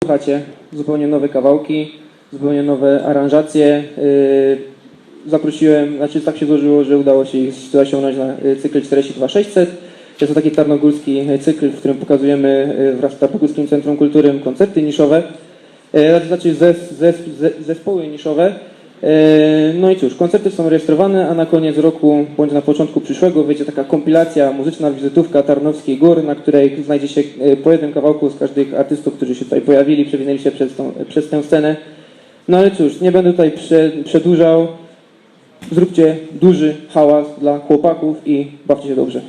posłuchacie. Zupełnie nowe kawałki, zupełnie nowe aranżacje. Zaprosiłem, znaczy tak się złożyło, że udało się ich zasiągnąć na cykl 42600. Jest to taki tarnogórski cykl, w którym pokazujemy wraz z Tarnogórskim Centrum Kultury koncerty niszowe, znaczy zespoły niszowe. No i cóż, koncerty są rejestrowane, a na koniec roku, bądź na początku przyszłego, wyjdzie taka kompilacja, muzyczna wizytówka Tarnowskiej Gór, na której znajdzie się po jednym kawałku z każdych artystów, którzy się tutaj pojawili, przewinęli się przez tę scenę. No ale cóż, nie będę tutaj przedłużał. Zróbcie duży hałas dla chłopaków i bawcie się dobrze.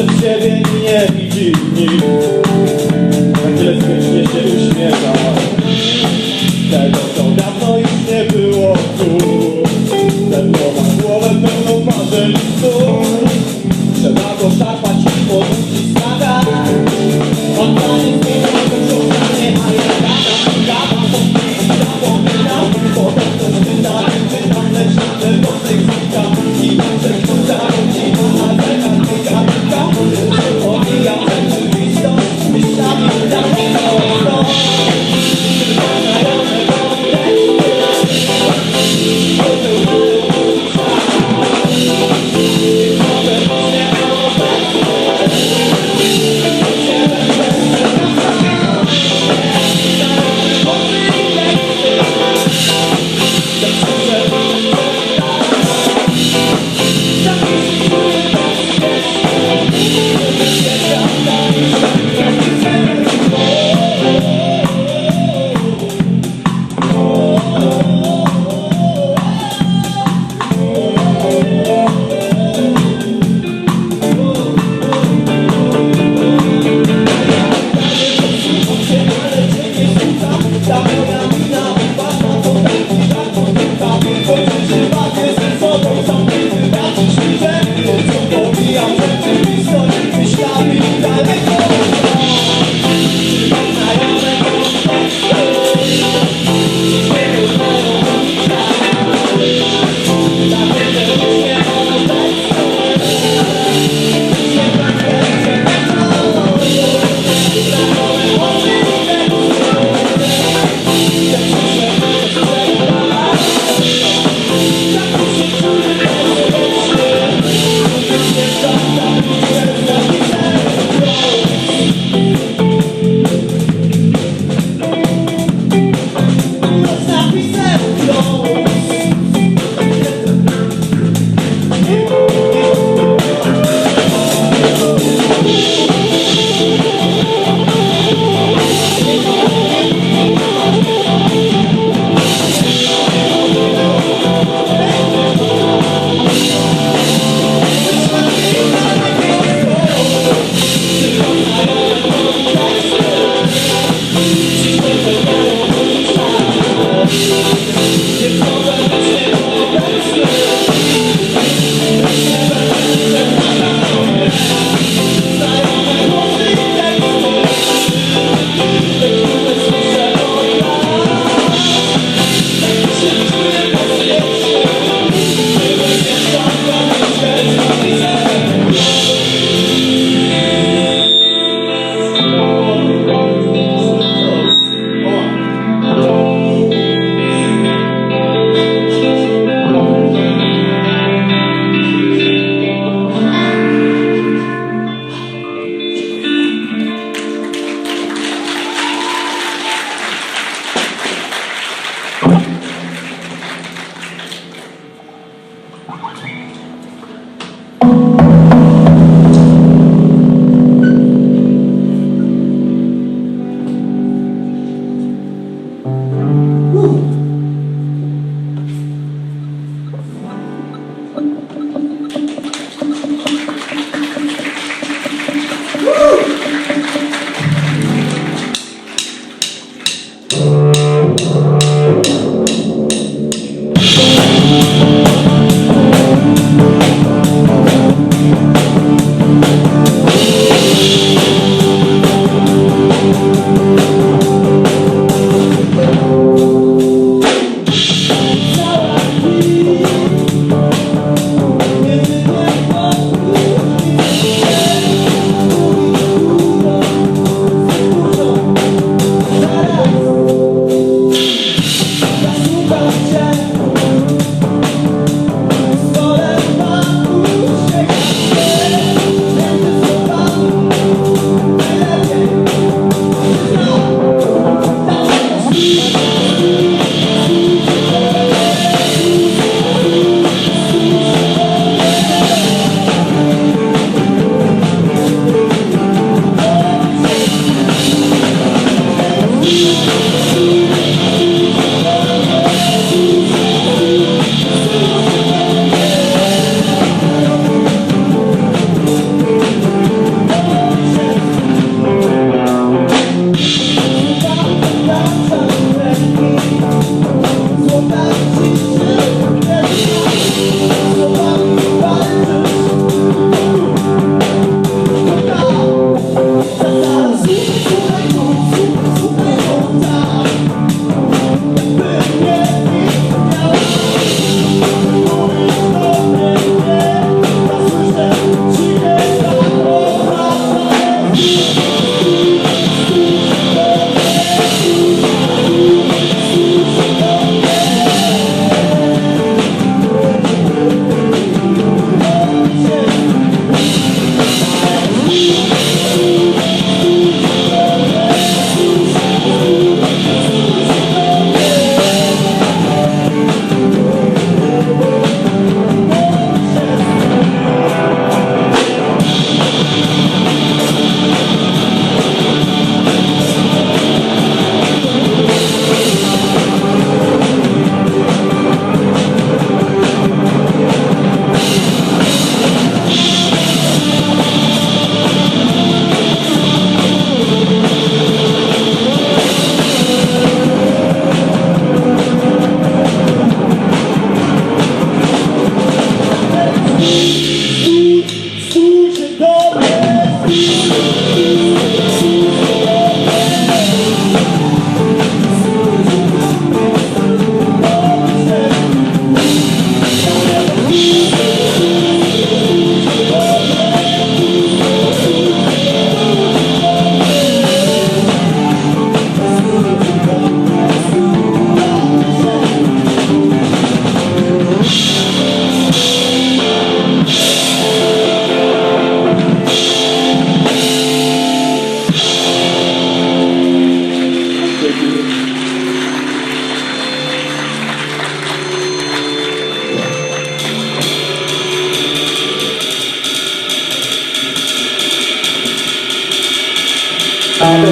patrzę w siebie i nie widzi nikt. Na tyle smutnie się uśmiecha. Tego to dawno już nie było tu. Pewno ma głowę pełną marzeń snów. Trzeba go szarpać i podróżnić skakać. On tanie zmieniają żołnierze, a ja gadam, zapominam. Potem coś pytam, lecz na czerwonych znikam. I patrzę w kurza rodzina, a teraz mega. Omijam rzeczywistość, myślami daleko.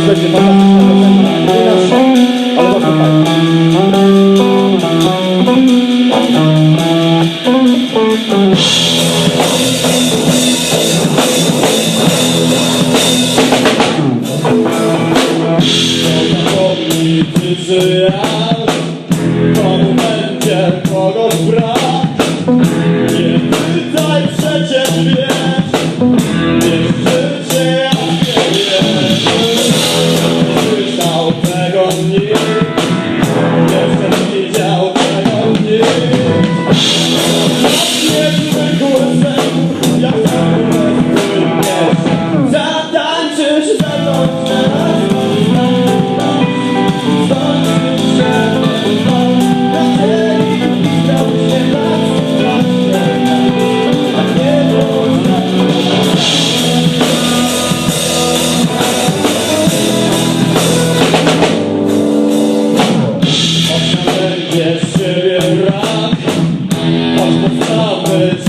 będzie fantastyczna piosenka, nie nasza, ale bardzo fajna. Czy ja komu będzie kogoś brak? Nie pytaj, przecież wiesz, niech życie jak nie słyszał tego nikt, jeszcze widział tego nikt. Niezwykły sen, jak zawsze płyniesz, zatańczysz ze mną teraz.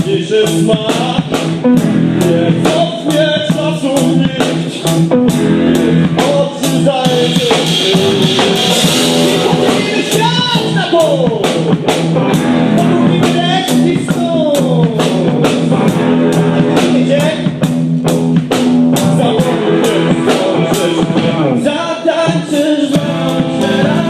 Ciszy smak, nie cofnie czasu nikt, oczy zajęty i pomyślimy świat na bok, pomówimy lekki snu. A ty wiecie? Zamówisz, zdążysz mnie, zatańczysz ze mną teraz.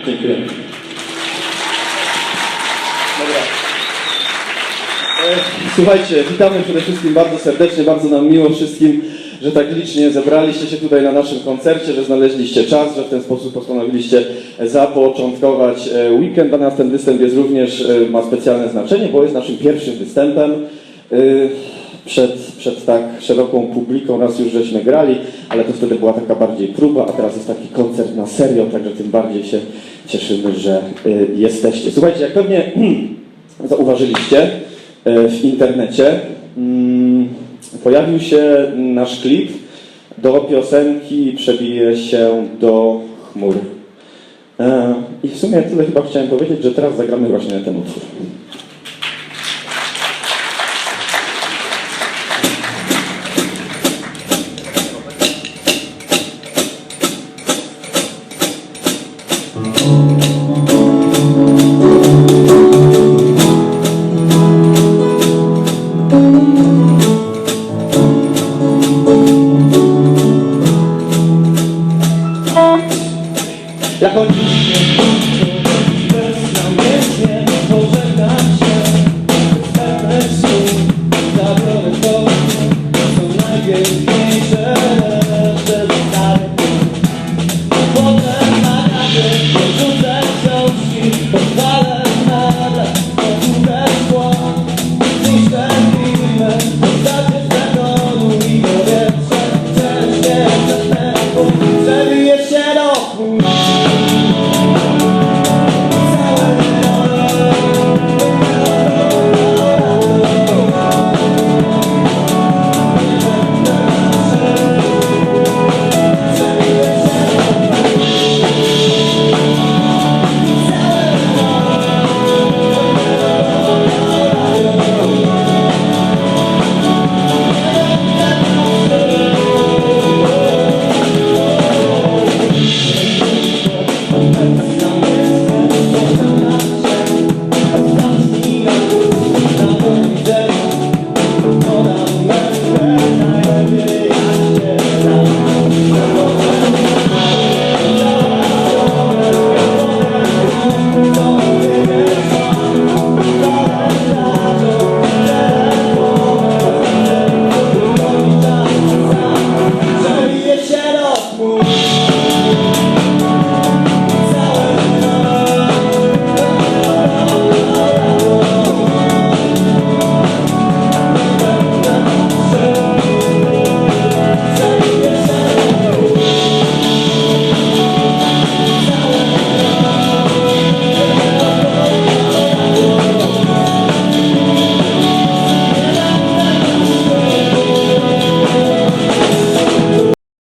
Dziękuję. Dobra. Słuchajcie, witamy przede wszystkim bardzo serdecznie, bardzo nam miło wszystkim, że tak licznie zebraliście się tutaj na naszym koncercie, że znaleźliście czas, że w ten sposób postanowiliście zapoczątkować weekend. Dla nas ten występ jest również, ma specjalne znaczenie, bo jest naszym pierwszym występem. Przed tak szeroką publiką raz już żeśmy grali, ale to wtedy była taka bardziej próba, a teraz jest taki koncert na serio, także tym bardziej się cieszymy, że jesteście. Słuchajcie, jak pewnie zauważyliście w internecie, pojawił się nasz klip do piosenki Przebije się do chmur. I w sumie tyle chyba chciałem powiedzieć, że teraz zagramy właśnie ten utwór.